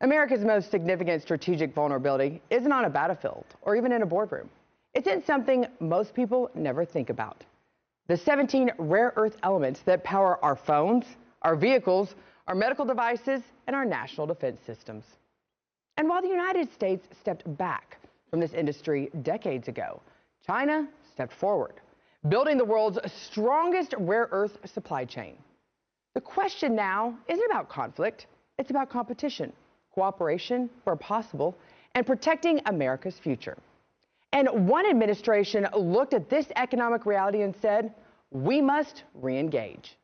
America's most significant strategic vulnerability isn't on a battlefield or even in a boardroom. It's in something most people never think about. The 17 rare earth elements that power our phones, our vehicles, our medical devices, and our national defense systems. And while the United States stepped back from this industry decades ago, China stepped forward, building the world's strongest rare earth supply chain. The question now isn't about conflict, it's about competition, cooperation where possible, and protecting America's future. And one administration looked at this economic reality and said, we must re-engage.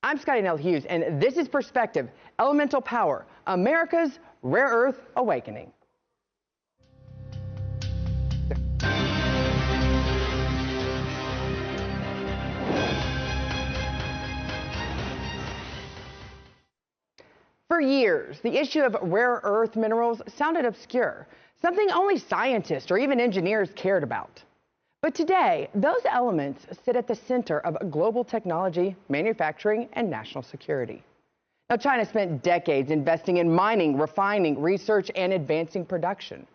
I'm Scottie Nell Hughes, and this is Perspective, Elemental Power, America's Rare Earth Awakening. For years, the issue of rare earth minerals sounded obscure, something only scientists or even engineers cared about. But today, those elements sit at the center of global technology, manufacturing, and national security. Now, China spent decades investing in mining, refining, research, and advancing production.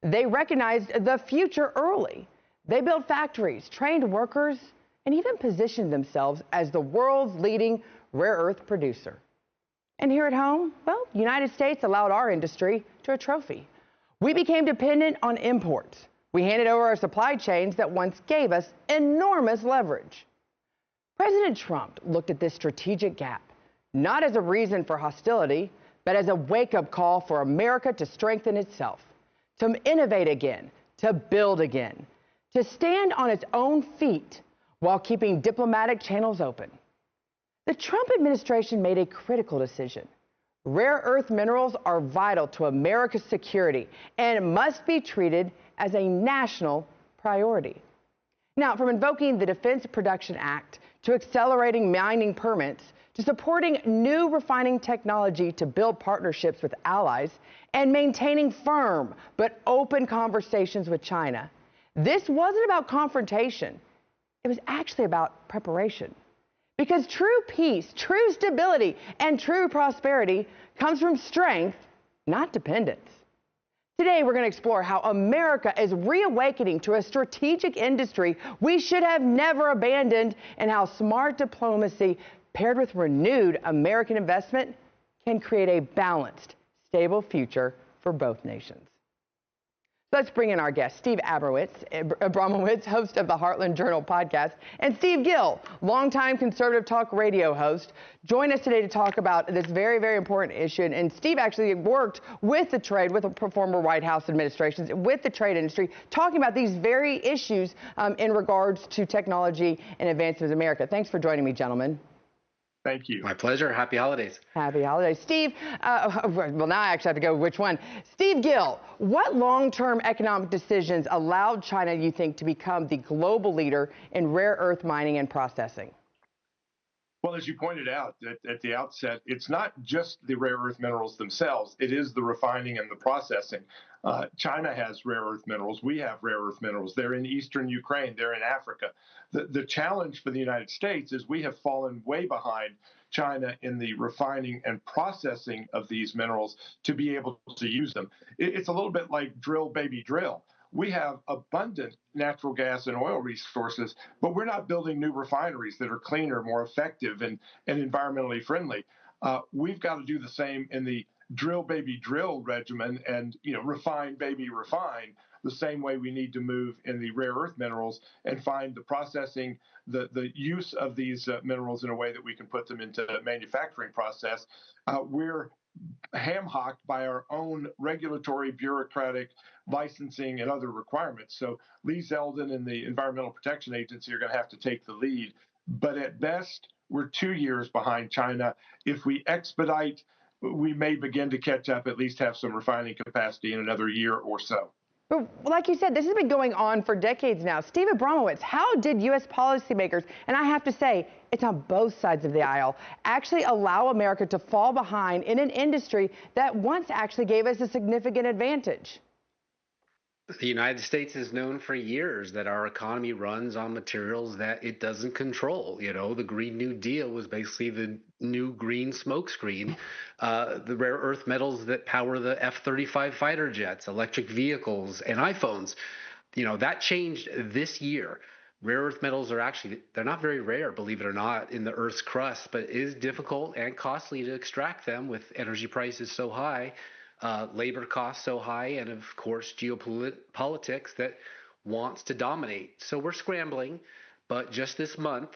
They recognized the future early. They built factories, trained workers, and even positioned themselves as the world's leading rare earth producer. And here at home, well, the United States allowed our industry to a trophy. We became dependent on imports. We handed over our supply chains that once gave us enormous leverage. President Trump looked at this strategic gap, not as a reason for hostility, but as a wake-up call for America to strengthen itself, to innovate again, to build again, to stand on its own feet while keeping diplomatic channels open. The Trump administration made a critical decision. Rare earth minerals are vital to America's security and must be treated as a national priority. Now, from invoking the Defense Production Act to accelerating mining permits to supporting new refining technology to build partnerships with allies and maintaining firm but open conversations with China, this wasn't about confrontation. It was actually about preparation. Because true peace, true stability, and true prosperity comes from strength, not dependence. Today, we're going to explore how America is reawakening to a strategic industry we should have never abandoned, and how smart diplomacy paired with renewed American investment can create a balanced, stable future for both nations. Let's bring in our guest, Steve Abramowicz, host of the Heartland Journal Podcast, and Steve Gill, longtime conservative talk radio host. Join us today to talk about this very, very important issue. And Steve actually worked with the trade, with the former White House administrations, with the trade industry, talking about these very issues in regards to technology and advancements in America. Thanks for joining me, gentlemen. Thank you. My pleasure. Happy holidays. Happy holidays. Steve, well, now I actually have to go which one. Steve Gill, what long-term economic decisions allowed China, you think, to become the global leader in rare earth mining and processing? Well, as you pointed out at the outset, it's not just the rare earth minerals themselves. It is the refining and the processing. China has rare earth minerals. We have rare earth minerals. They're in eastern Ukraine. They're in Africa. The challenge for the United States is we have fallen way behind China in the refining and processing of these minerals to be able to use them. It's a little bit like drill, baby, drill. We have abundant natural gas and oil resources, but we're not building new refineries that are cleaner, more effective, and environmentally friendly. We've got to do the same in the drill, baby, drill regimen, and refine, baby, refine, the same way we need to move in the rare earth minerals and find the processing, the use of these minerals in a way that we can put them into a manufacturing process. We're ham-hocked by our own regulatory, bureaucratic, licensing, and other requirements. So Lee Zeldin and the Environmental Protection Agency are going to have to take the lead. But at best, we're 2 years behind China. If we expedite, we may begin to catch up, at least have some refining capacity in another year or so. But like you said, this has been going on for decades now. Steve Abramowicz, how did U.S. policymakers, and I have to say, it's on both sides of the aisle, actually allow America to fall behind in an industry that once actually gave us a significant advantage? The United States is known for years that our economy runs on materials that it doesn't control. The Green New Deal was basically the new green smokescreen. The rare earth metals that power the F-35 fighter jets, electric vehicles, and iPhones. That changed this year. Rare earth metals they're not very rare, believe it or not, in the Earth's crust, but it is difficult and costly to extract them with energy prices so high, labor costs so high, and of course, geopolitics that wants to dominate. So we're scrambling, but just this month,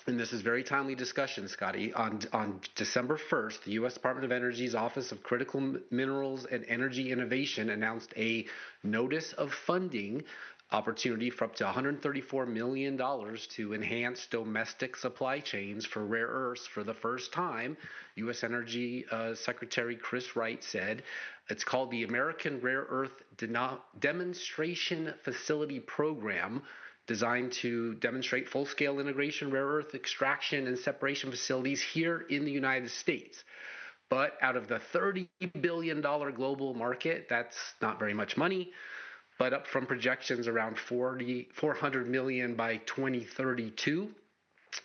and this is very timely discussion, Scotty, on December 1st, the U.S. Department of Energy's Office of Critical Minerals and Energy Innovation announced a notice of funding opportunity for up to $134 million to enhance domestic supply chains for rare earths for the first time. U.S. Energy Secretary Chris Wright said it's called the American Rare Earth Demonstration Facility Program, designed to demonstrate full-scale integration, rare earth extraction, and separation facilities here in the United States. But out of the $30 billion global market, that's not very much money, but up from projections around 400 million by 2032.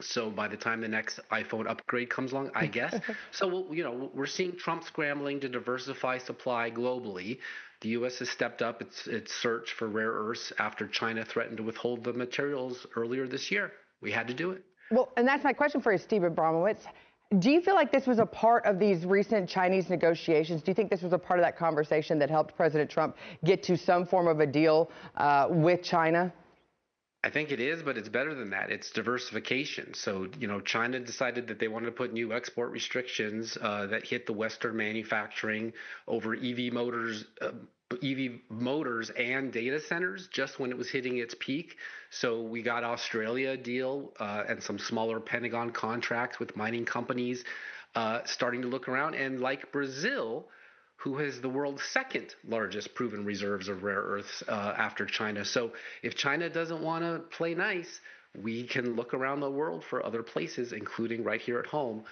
So by the time the next iPhone upgrade comes along, I guess. So, we're seeing Trump scrambling to diversify supply globally. The U.S. has stepped up its search for rare earths after China threatened to withhold the materials earlier this year. We had to do it. Well, and that's my question for you, Steve Abramowicz. Do you feel like this was a part of these recent Chinese negotiations? Do you think this was a part of that conversation that helped President Trump get to some form of a deal with China? I think it is, but it's better than that. It's diversification. So, China decided that they wanted to put new export restrictions that hit the Western manufacturing over EV motors and data centers just when it was hitting its peak. So we got Australia a deal and some smaller Pentagon contracts with mining companies starting to look around. And like Brazil, who has the world's second largest proven reserves of rare earths after China. So if China doesn't want to play nice, we can look around the world for other places, including right here at home.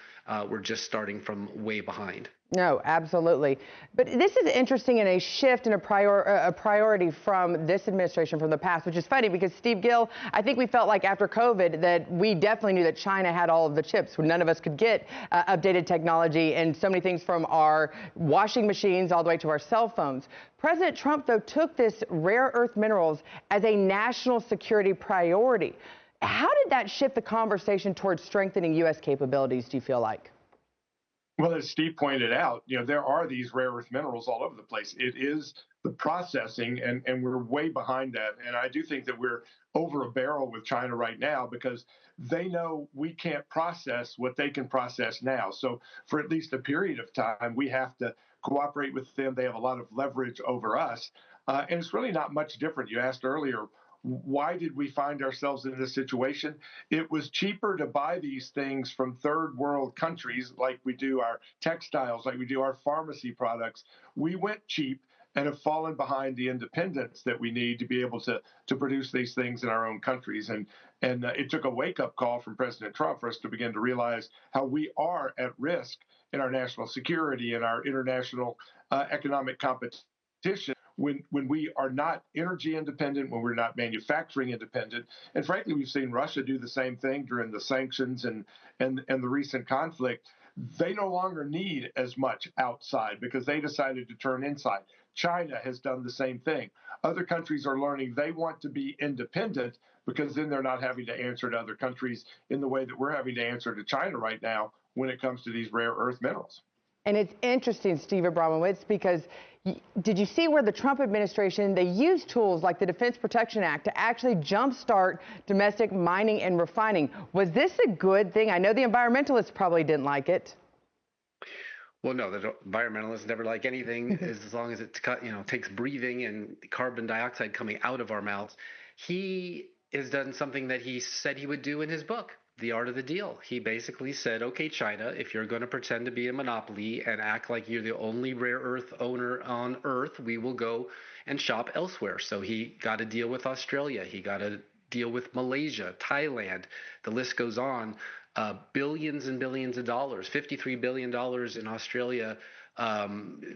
We're just starting from way behind. No, absolutely. But this is interesting in a shift in a priority from this administration from the past, which is funny because Steve Gill, I think we felt like after COVID that we definitely knew that China had all of the chips when none of us could get updated technology and so many things from our washing machines all the way to our cell phones. President Trump, though, took this rare earth minerals as a national security priority. How did that shift the conversation towards strengthening U.S. capabilities, do you feel like? Well, as Steve pointed out, there are these rare earth minerals all over the place. It is the processing, and we're way behind that. And I do think that we're over a barrel with China right now because they know we can't process what they can process now. So for at least a period of time, we have to cooperate with them. They have a lot of leverage over us. And it's really not much different. You asked earlier, why did we find ourselves in this situation? It was cheaper to buy these things from third world countries like we do our textiles, like we do our pharmacy products. We went cheap and have fallen behind the independence that we need to be able to produce these things in our own countries. And it took a wake-up call from President Trump for us to begin to realize how we are at risk in our national security and our international economic competition when we are not energy independent, when we're not manufacturing independent. And frankly, we've seen Russia do the same thing during the sanctions and the recent conflict. They no longer need as much outside because they decided to turn inside. China has done the same thing. Other countries are learning they want to be independent because then they're not having to answer to other countries in the way that we're having to answer to China right now when it comes to these rare earth minerals. And it's interesting, Steve Abramowicz, because did you see where the Trump administration, they used tools like the Defense Production Act to actually jumpstart domestic mining and refining? Was this a good thing? I know the environmentalists probably didn't like it. Well, no, the environmentalists never like anything as long as it takes breathing and carbon dioxide coming out of our mouths. He has done something that he said he would do in his book, The Art of the Deal. He basically said, okay, China, if you're going to pretend to be a monopoly and act like you're the only rare earth owner on Earth, we will go and shop elsewhere. So he got a deal with Australia. He got a deal with Malaysia, Thailand. The list goes on. Billions and billions of dollars, $53 billion in Australia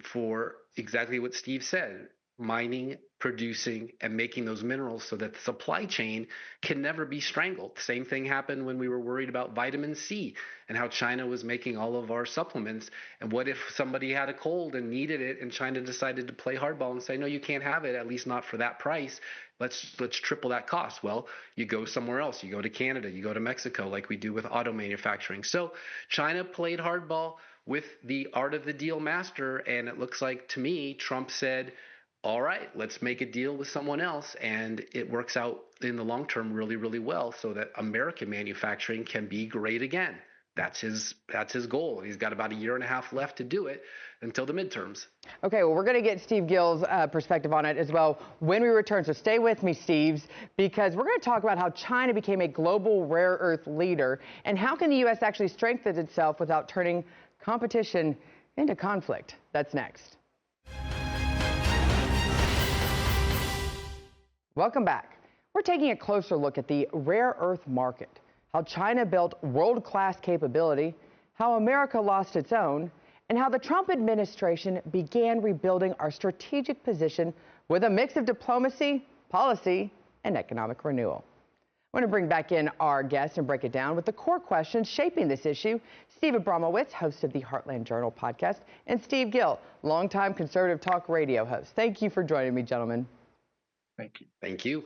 for exactly what Steve said, mining producing and making those minerals so that the supply chain can never be strangled. The same thing happened when we were worried about vitamin C and how China was making all of our supplements. And what if somebody had a cold and needed it and China decided to play hardball and say, no, you can't have it, at least not for that price. Let's triple that cost. Well, you go somewhere else. You go to Canada, you go to Mexico, like we do with auto manufacturing. So China played hardball with the art of the deal master. And it looks like, to me, Trump said, all right, let's make a deal with someone else. And it works out in the long term really, really well so that American manufacturing can be great again. That's his goal. He's got about a year and a half left to do it until the midterms. Okay, well, we're going to get Steve Gill's perspective on it as well when we return. So stay with me, Steves, because we're going to talk about how China became a global rare earth leader and how can the U.S. actually strengthen itself without turning competition into conflict. That's next. Welcome back. We're taking a closer look at the rare earth market, how China built world-class capability, how America lost its own, and how the Trump administration began rebuilding our strategic position with a mix of diplomacy, policy, and economic renewal. I want to bring back in our guest and break it down with the core questions shaping this issue. Steve Abramowicz, host of the Heartland Journal Podcast, and Steve Gill, longtime conservative talk radio host. Thank you for joining me, gentlemen. Thank you. Thank you.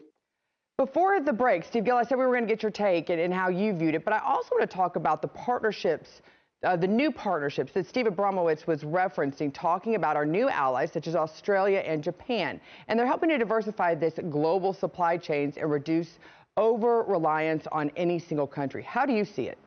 Before the break, Steve Gill, I said we were going to get your take and how you viewed it, but I also want to talk about the partnerships, the new partnerships that Steve Abramowicz was referencing, talking about our new allies such as Australia and Japan. And they're helping to diversify this global supply chains and reduce over-reliance on any single country. How do you see it?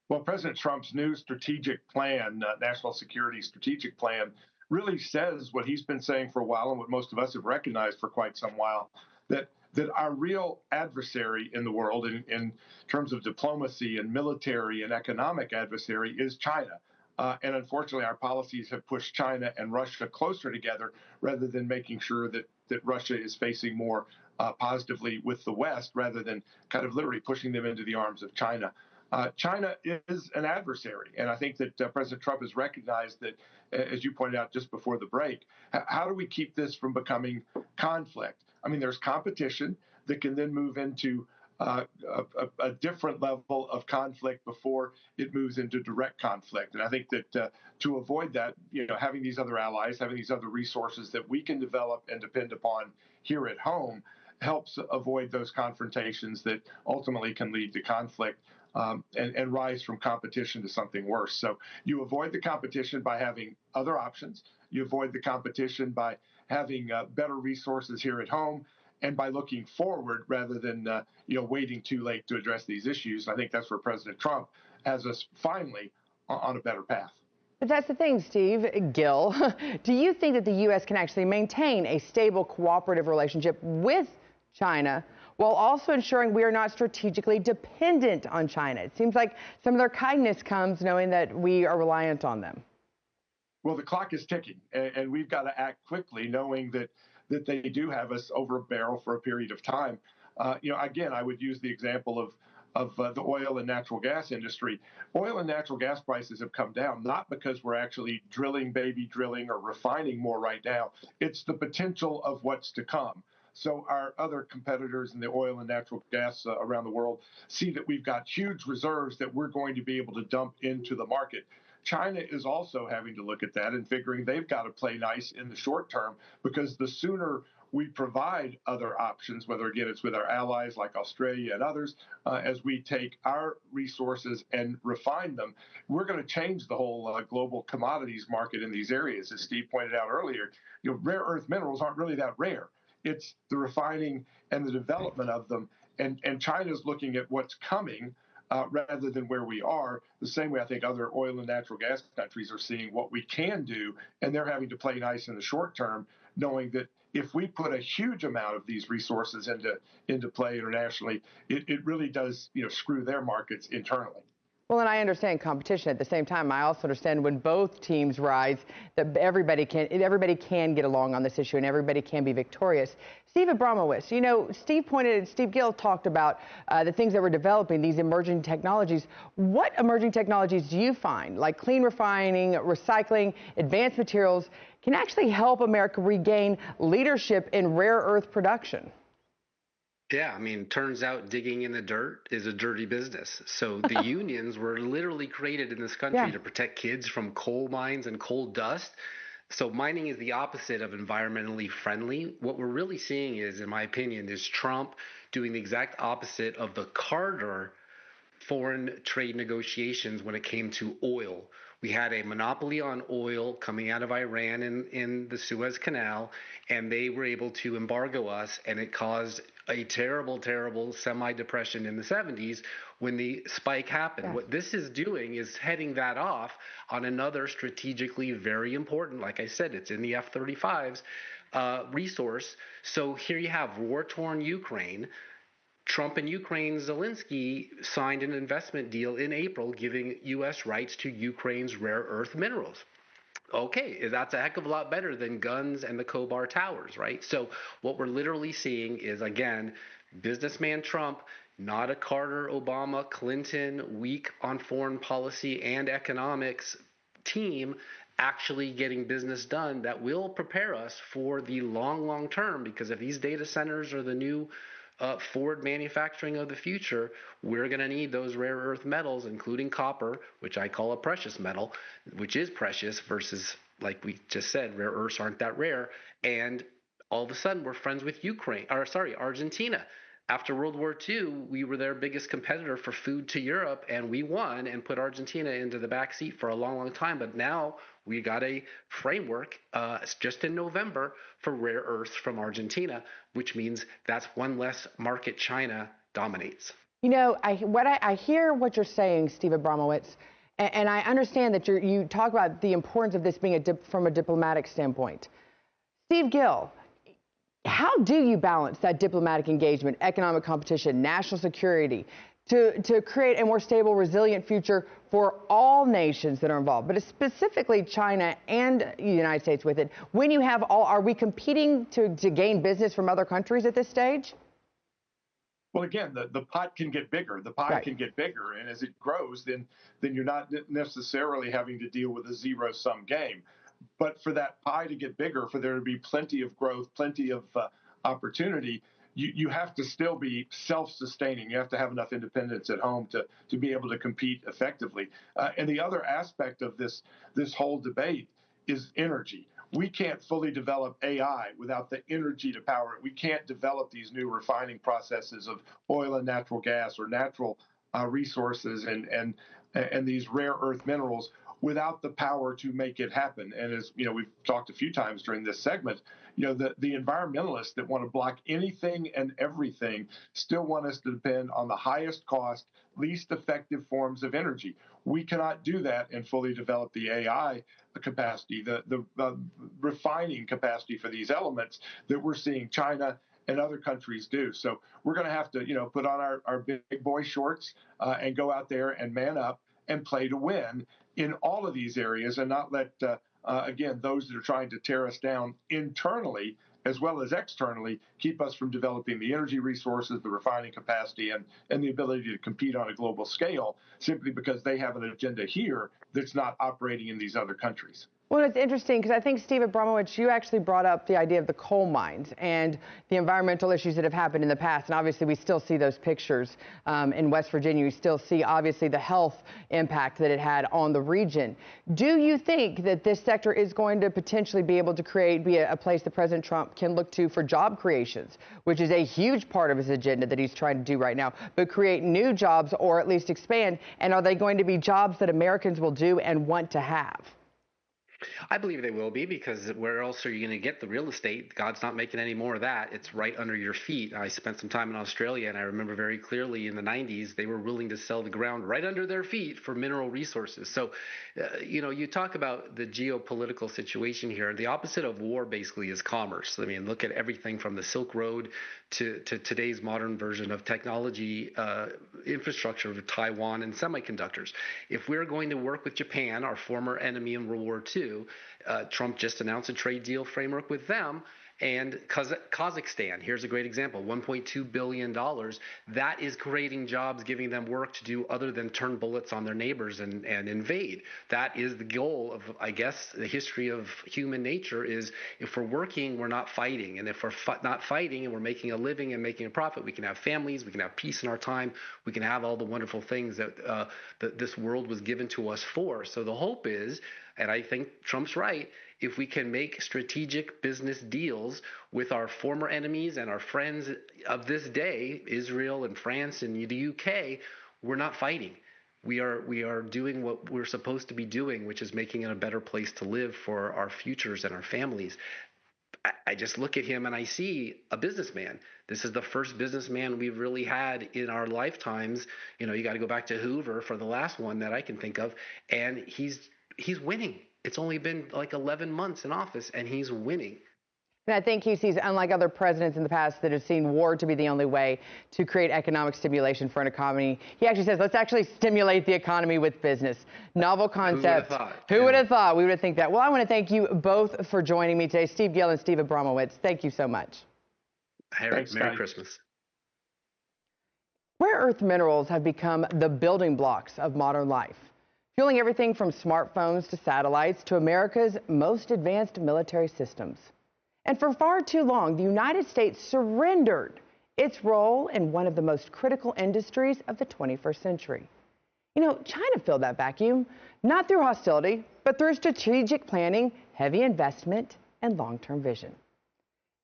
Well, President Trump's new strategic plan, national security strategic plan, really says what he's been saying for a while and what most of us have recognized for quite some while, that our real adversary in the world in terms of diplomacy and military and economic adversary is China. And unfortunately, our policies have pushed China and Russia closer together rather than making sure that Russia is facing more positively with the West rather than kind of literally pushing them into the arms of China. China is an adversary, and I think that President Trump has recognized that, as you pointed out just before the break, how do we keep this from becoming conflict? I mean, there's competition that can then move into a different level of conflict before it moves into direct conflict. And I think that to avoid that, having these other allies, having these other resources that we can develop and depend upon here at home helps avoid those confrontations that ultimately can lead to conflict. And rise from competition to something worse. So you avoid the competition by having other options. You avoid the competition by having better resources here at home and by looking forward rather than waiting too late to address these issues. And I think that's where President Trump has us finally on a better path. But that's the thing, Steve Gill. Do you think that the U.S. can actually maintain a stable, cooperative relationship with China while also ensuring we are not strategically dependent on China? It seems like some of their kindness comes knowing that we are reliant on them. Well, the clock is ticking, and we've got to act quickly, knowing that they do have us over a barrel for a period of time. Again, I would use the example of the oil and natural gas industry. Oil and natural gas prices have come down, not because we're actually drilling or refining more right now. It's the potential of what's to come. So our other competitors in the oil and natural gas around the world see that we've got huge reserves that we're going to be able to dump into the market. China is also having to look at that and figuring they've got to play nice in the short term, because the sooner we provide other options, whether again it's with our allies like Australia and others, as we take our resources and refine them, we're going to change the whole global commodities market in these areas. As Steve pointed out earlier, rare earth minerals aren't really that rare. It's the refining and the development of them. And China's looking at what's coming rather than where we are, the same way I think other oil and natural gas countries are seeing what we can do, and they're having to play nice in the short term, knowing that if we put a huge amount of these resources into play internationally, it really does screw their markets internally. Well, and I understand competition. At the same time, I also understand when both teams rise, that everybody can get along on this issue and everybody can be victorious. Steve Abramowicz, Steve Gill talked about the things that we're developing, these emerging technologies. What emerging technologies do you find, like clean refining, recycling, advanced materials, can actually help America regain leadership in rare earth production? Yeah, I mean, turns out digging in the dirt is a dirty business. So the unions were literally created in this country to protect kids from coal mines and coal dust. So mining is the opposite of environmentally friendly. What we're really seeing is, in my opinion, is Trump doing the exact opposite of the Carter foreign trade negotiations when it came to oil. We had a monopoly on oil coming out of Iran in the Suez Canal, and they were able to embargo us, and it caused a terrible, terrible semi-depression in the 70s when the spike happened. Yeah. What this is doing is heading that off on another strategically very important, like I said, it's in the F-35s, resource. So here you have war-torn Ukraine. Trump and Ukraine's Zelensky signed an investment deal in April giving U.S. rights to Ukraine's rare earth minerals. Okay, that's a heck of a lot better than guns and the Khobar towers, right? So what we're literally seeing is, again, businessman Trump, not a Carter, Obama, Clinton, weak on foreign policy and economics team, actually getting business done that will prepare us for the long, long term, because if these data centers are the new Ford manufacturing of the future, we're going to need those rare earth metals, including copper, which I call a precious metal, which is precious versus, like we just said, rare earths aren't that rare. And all of a sudden, we're friends with Argentina. After World War II, we were their biggest competitor for food to Europe, and we won and put Argentina into the back seat for a long, long time. But now we got a framework just in November for rare earths from Argentina, which means that's one less market China dominates. You know, I hear what you're saying, Steve Abramowicz, and I understand that you talk about the importance of this being from a diplomatic standpoint. Steve Gill, how do you balance that diplomatic engagement, economic competition, national security, to create a more stable, resilient future for all nations that are involved, but specifically China and the United States with it? When you have are we competing to gain business from other countries at this stage? Well, again, the pot can get bigger. The pie can get bigger, and as it grows, then you're not necessarily having to deal with a zero-sum game. But for that pie to get bigger, for there to be plenty of growth, plenty of opportunity, you have to still be self-sustaining. You have to have enough independence at home to be able to compete effectively. And the other aspect of this whole debate is energy. We can't fully develop AI without the energy to power it. We can't develop these new refining processes of oil and natural gas or natural resources and these rare earth minerals without the power to make it happen. And as you know, we've talked a few times during this segment, you know, the environmentalists that want to block anything and everything still want us to depend on the highest cost, least effective forms of energy. We cannot do that and fully develop the AI capacity, the refining capacity for these elements that we're seeing China and other countries do. So we're going to have to, you know, put on our big boy shorts and go out there and man up and play to win in all of these areas, and not let, again, those that are trying to tear us down internally as well as externally keep us from developing the energy resources, the refining capacity, and the ability to compete on a global scale simply because they have an agenda here that's not operating in these other countries. Well, it's interesting because I think, Steve Abramowicz, you actually brought up the idea of the coal mines and the environmental issues that have happened in the past. And obviously, we still see those pictures in West Virginia. We still see, obviously, the health impact that it had on the region. Do you think that this sector is going to potentially be able to be a place that President Trump can look to for job creations, which is a huge part of his agenda that he's trying to do right now, but create new jobs or at least expand? And are they going to be jobs that Americans will do and want to have? I believe they will be, because where else are you going to get the real estate? God's not making any more of that. It's right under your feet. I spent some time in Australia, and I remember very clearly in the 90s, they were willing to sell the ground right under their feet for mineral resources. So, you talk about the geopolitical situation here. The opposite of war basically is commerce. I mean, look at everything from the Silk Road to today's modern version of technology, infrastructure of Taiwan and semiconductors. If we're going to work with Japan, our former enemy in World War II, Trump just announced a trade deal framework with them. And Kazakhstan, here's a great example, $1.2 billion. That is creating jobs, giving them work to do other than turn bullets on their neighbors and invade. That is the goal of, I guess, the history of human nature is if we're working, we're not fighting. And if we're not fighting and we're making a living and making a profit, we can have families, we can have peace in our time, we can have all the wonderful things that this world was given to us for. So the hope is, and I think Trump's right, if we can make strategic business deals with our former enemies and our friends of this day, Israel and France and the UK, we're not fighting. We are doing what we're supposed to be doing, which is making it a better place to live for our futures and our families. I just look at him and I see a businessman. This is the first businessman we've really had in our lifetimes. You got to go back to Hoover for the last one that I can think of, and he's winning. It's only been like 11 months in office, and he's winning. And I think he sees, unlike other presidents in the past that have seen war to be the only way to create economic stimulation for an economy, he actually says, let's actually stimulate the economy with business. Novel concept. Who would have thought? We would think that. Well, I want to thank you both for joining me today, Steve Gill and Steve Abramowicz. Thank you so much. Merry Christmas. Rare earth minerals have become the building blocks of modern life, fueling everything from smartphones to satellites to America's most advanced military systems. And for far too long, the United States surrendered its role in one of the most critical industries of the 21st century. China filled that vacuum, not through hostility, but through strategic planning, heavy investment, and long-term vision.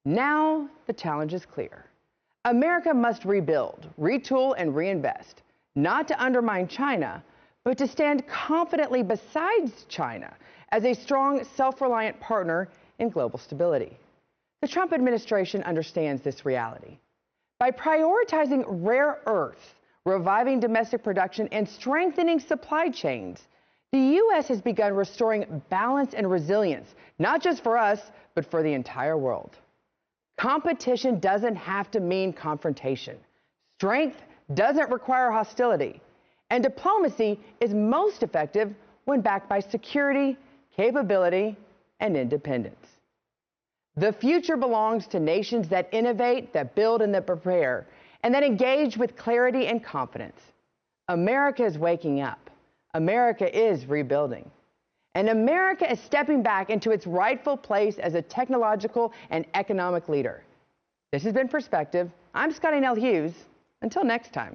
Now, the challenge is clear. America must rebuild, retool, and reinvest, not to undermine China, but to stand confidently beside China as a strong, self-reliant partner in global stability. The Trump administration understands this reality. By prioritizing rare earths, reviving domestic production, and strengthening supply chains, the U.S. has begun restoring balance and resilience, not just for us, but for the entire world. Competition doesn't have to mean confrontation. Strength doesn't require hostility. And diplomacy is most effective when backed by security, capability, and independence. The future belongs to nations that innovate, that build, and that prepare, and that engage with clarity and confidence. America is waking up. America is rebuilding. And America is stepping back into its rightful place as a technological and economic leader. This has been Perspective. I'm Scottie Nell Hughes. Until next time.